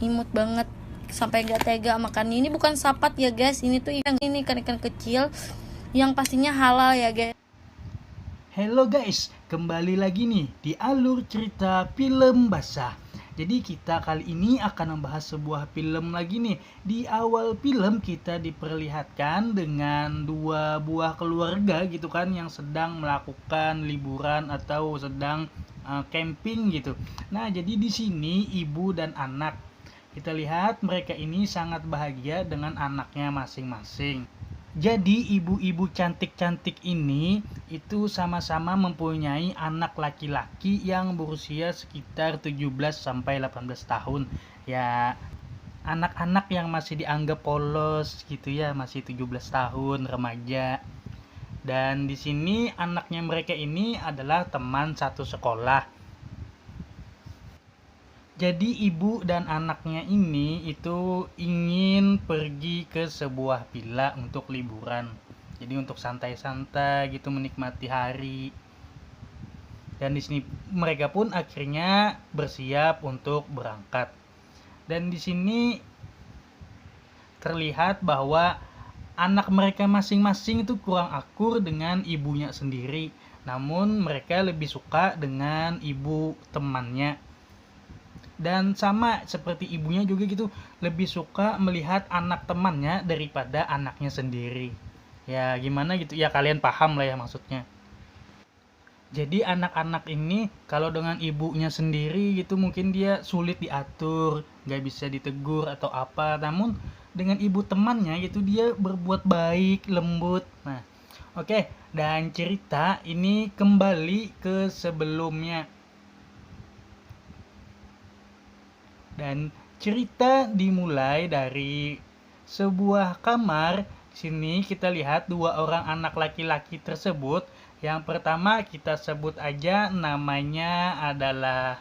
imut banget sampai gak tega makan. Ini bukan sapat ya guys, ini tuh ikan kecil yang pastinya halal ya guys. Halo guys, kembali lagi nih di alur cerita film basah. Jadi kita kali ini akan membahas sebuah film lagi nih. Di awal film kita diperlihatkan dengan dua buah keluarga gitu kan yang sedang melakukan liburan atau sedang camping gitu. Nah, jadi di sini ibu dan anak. Kita lihat mereka ini sangat bahagia dengan anaknya masing-masing. Jadi ibu-ibu cantik-cantik ini itu sama-sama mempunyai anak laki-laki yang berusia sekitar 17 sampai 18 tahun. Ya, anak-anak yang masih dianggap polos gitu ya, masih 17 tahun, remaja. Dan di sini anaknya mereka ini adalah teman satu sekolah. Jadi ibu dan anaknya ini itu ingin pergi ke sebuah villa untuk liburan. Jadi untuk santai-santai gitu menikmati hari. Dan di sini mereka pun akhirnya bersiap untuk berangkat. Dan di sini terlihat bahwa anak mereka masing-masing itu kurang akur dengan ibunya sendiri. Namun mereka lebih suka dengan ibu temannya. Dan sama seperti ibunya juga gitu, lebih suka melihat anak temannya daripada anaknya sendiri. Ya gimana gitu, ya kalian paham lah ya maksudnya. Jadi anak-anak ini kalau dengan ibunya sendiri gitu mungkin dia sulit diatur, gak bisa ditegur atau apa. Namun dengan ibu temannya gitu dia berbuat baik, lembut. Nah oke, dan cerita ini kembali ke sebelumnya. Dan cerita dimulai dari sebuah kamar. Sini kita lihat dua orang anak laki-laki tersebut. Yang pertama kita sebut aja namanya adalah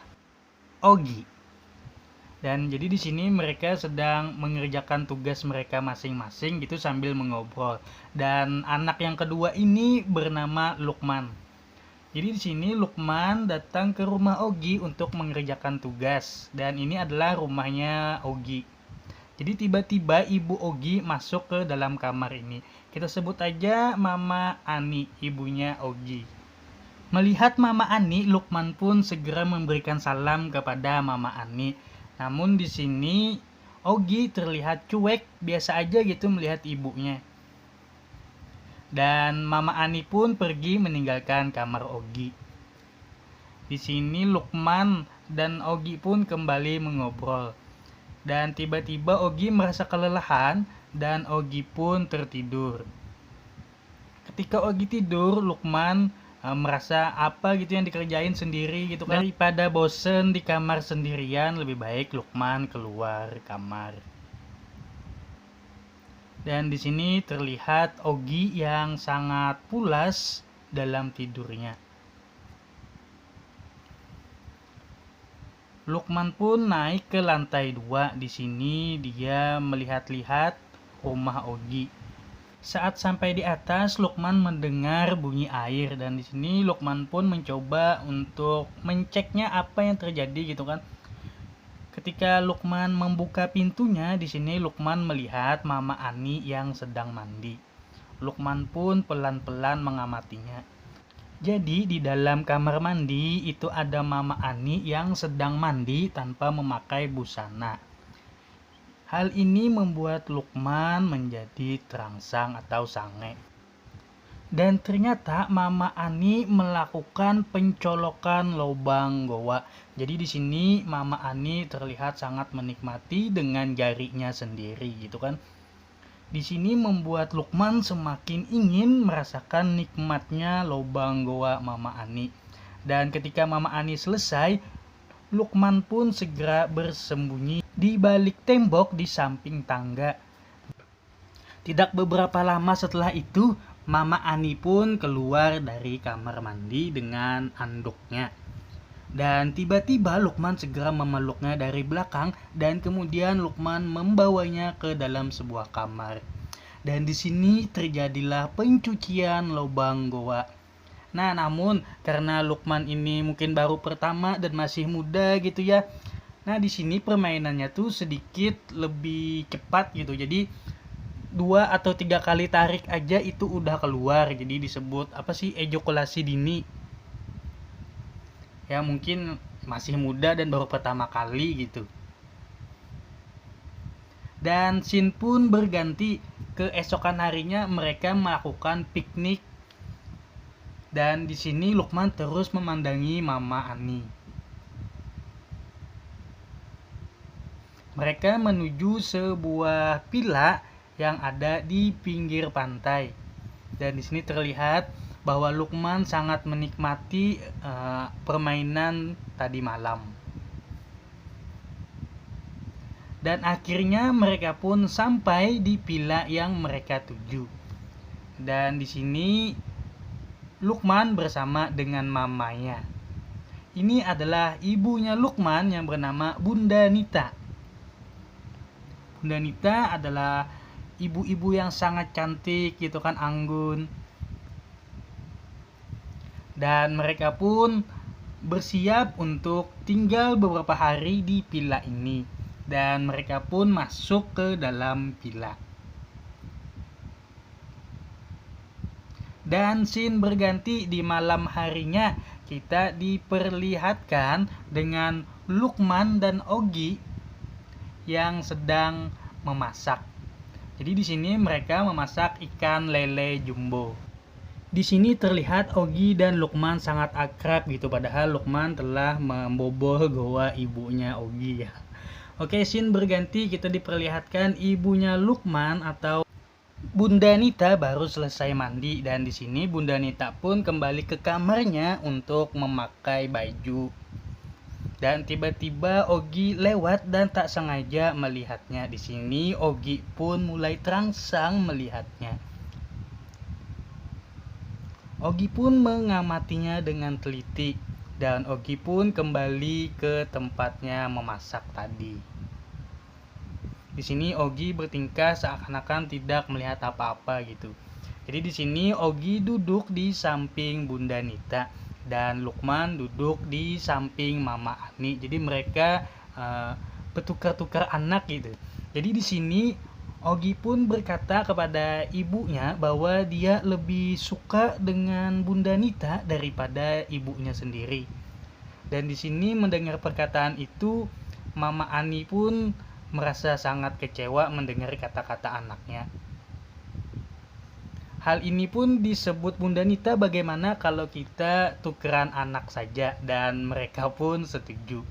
Ogi. Dan jadi di sini mereka sedang mengerjakan tugas mereka masing-masing gitu sambil mengobrol. Dan anak yang kedua ini bernama Lukman. Jadi di sini Lukman datang ke rumah Ogi untuk mengerjakan tugas, dan ini adalah rumahnya Ogi. Jadi tiba-tiba ibu Ogi masuk ke dalam kamar ini. Kita sebut aja Mama Ani, ibunya Ogi. Melihat Mama Ani, Lukman pun segera memberikan salam kepada Mama Ani. Namun di sini Ogi terlihat cuek, biasa aja gitu melihat ibunya. Dan Mama Ani pun pergi meninggalkan kamar Ogi. Di sini Lukman dan Ogi pun kembali mengobrol. Dan tiba-tiba Ogi merasa kelelahan dan Ogi pun tertidur. Ketika Ogi tidur, Lukman merasa apa gitu yang dikerjain sendiri gitu kan. Daripada bosen di kamar sendirian, lebih baik Lukman keluar kamar. Dan di sini terlihat Ogi yang sangat pulas dalam tidurnya. Lukman pun naik ke lantai 2. Di sini dia melihat-lihat rumah Ogi. Saat sampai di atas, Lukman mendengar bunyi air, dan di sini Lukman pun mencoba untuk menceknya apa yang terjadi gitu kan. Ketika Lukman membuka pintunya, di sini Lukman melihat Mama Ani yang sedang mandi. Lukman pun pelan-pelan mengamatinya. Jadi di dalam kamar mandi itu ada Mama Ani yang sedang mandi tanpa memakai busana. Hal ini membuat Lukman menjadi terangsang atau sange. Dan ternyata Mama Ani melakukan pencolokan lubang goa. Jadi di sini Mama Ani terlihat sangat menikmati dengan jarinya sendiri gitu kan. Di sini membuat Lukman semakin ingin merasakan nikmatnya lubang goa Mama Ani. Dan ketika Mama Ani selesai, Lukman pun segera bersembunyi di balik tembok di samping tangga. Tidak beberapa lama setelah itu, Mama Ani pun keluar dari kamar mandi dengan anduknya. Dan tiba-tiba Lukman segera memeluknya dari belakang dan kemudian Lukman membawanya ke dalam sebuah kamar. Dan di sini terjadilah pencucian lubang goa. Nah, namun karena Lukman ini mungkin baru pertama dan masih muda gitu ya, Nah, di sini permainannya tuh sedikit lebih cepat gitu. Jadi 2 atau 3 kali tarik aja itu udah keluar. Jadi disebut apa sih, ejakulasi dini. Ya mungkin masih muda dan baru pertama kali gitu. Dan scene pun berganti, keesokan harinya mereka melakukan piknik. Dan di sini Lukman terus memandangi Mama Ani. Mereka menuju sebuah villa yang ada di pinggir pantai. Dan di sini terlihat bahwa Lukman sangat menikmati permainan tadi malam. Dan akhirnya mereka pun sampai di villa yang mereka tuju. Dan di sini Lukman bersama dengan mamanya. Ini adalah ibunya Lukman yang bernama Bunda Nita. Bunda Nita adalah ibu-ibu yang sangat cantik gitu kan, anggun. Dan mereka pun bersiap untuk tinggal beberapa hari di villa ini. Dan mereka pun masuk ke dalam villa. Dan scene berganti di malam harinya, kita diperlihatkan dengan Lukman dan Ogi yang sedang memasak. Jadi di sini mereka memasak ikan lele jumbo. Di sini terlihat Ogi dan Lukman sangat akrab gitu, padahal Lukman telah membobol goa ibunya Ogi ya. Oke, scene berganti, kita diperlihatkan ibunya Lukman atau Bunda Nita baru selesai mandi, dan di sini Bunda Nita pun kembali ke kamarnya untuk memakai baju. Dan tiba-tiba Ogi lewat dan tak sengaja melihatnya. Di sini Ogi pun mulai terangsang melihatnya. Ogi pun mengamatinya dengan teliti, dan Ogi pun kembali ke tempatnya memasak tadi. Di sini Ogi bertingkah seakan-akan tidak melihat apa-apa gitu. Jadi di sini Ogi duduk di samping Bunda Nita dan Lukman duduk di samping Mama Ani. Jadi mereka bertukar-tukar anak gitu. Jadi di sini Ogi pun berkata kepada ibunya bahwa dia lebih suka dengan Bunda Nita daripada ibunya sendiri. Dan di sini mendengar perkataan itu, Mama Ani pun merasa sangat kecewa mendengar kata-kata anaknya. Hal ini pun disebut Bunda Nita, bagaimana kalau kita tukeran anak saja, dan mereka pun setuju.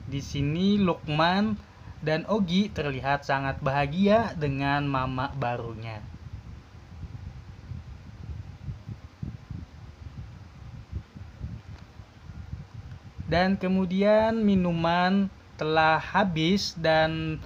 Di sini Lukman dan Ogi terlihat sangat bahagia dengan mama barunya. Dan kemudian minuman telah habis dan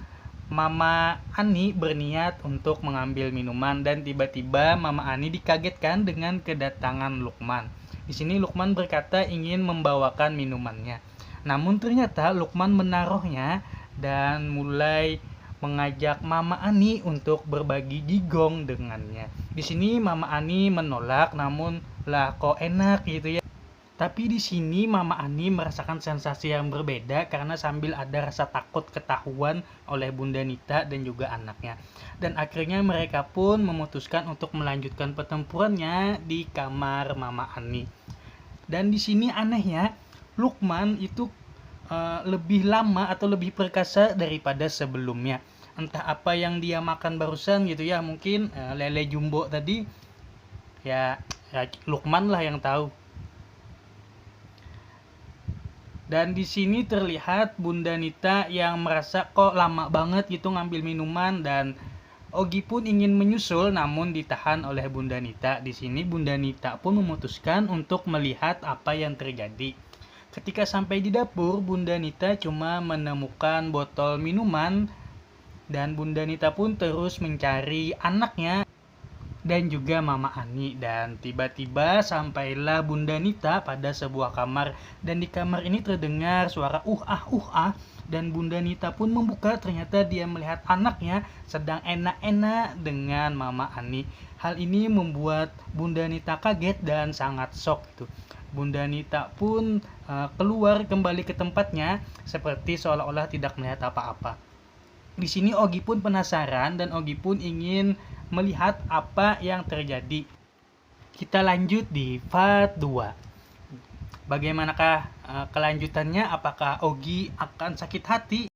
Mama Ani berniat untuk mengambil minuman, dan tiba-tiba Mama Ani dikagetkan dengan kedatangan Lukman. Di sini Lukman berkata ingin membawakan minumannya. Namun ternyata Lukman menaruhnya dan mulai mengajak Mama Ani untuk berbagi gigong dengannya. Di sini Mama Ani menolak, namun lah kok enak gitu ya. Tapi di sini Mama Ani merasakan sensasi yang berbeda karena sambil ada rasa takut ketahuan oleh Bunda Nita dan juga anaknya. Dan akhirnya mereka pun memutuskan untuk melanjutkan pertempurannya di kamar Mama Ani. Dan di sini anehnya Lukman itu lebih lama atau lebih perkasa daripada sebelumnya. Entah apa yang dia makan barusan gitu ya, mungkin lele jumbo tadi ya Lukman lah yang tahu. Dan di sini terlihat Bunda Nita yang merasa kok lama banget gitu ngambil minuman, dan Ogi pun ingin menyusul namun ditahan oleh Bunda Nita. Di sini Bunda Nita pun memutuskan untuk melihat apa yang terjadi. Ketika sampai di dapur, Bunda Nita cuma menemukan botol minuman, dan Bunda Nita pun terus mencari anaknya dan juga Mama Ani. Dan tiba-tiba sampailah Bunda Nita pada sebuah kamar, dan di kamar ini terdengar suara dan Bunda Nita pun membuka, ternyata dia melihat anaknya sedang enak-enak dengan Mama Ani. Hal ini membuat Bunda Nita kaget dan sangat shock gitu. Bunda Nita pun keluar kembali ke tempatnya seperti seolah-olah tidak melihat apa-apa. Di sini Ogi pun penasaran dan Ogi pun ingin melihat apa yang terjadi. Kita lanjut di part 2. Bagaimanakah kelanjutannya? Apakah Ogi akan sakit hati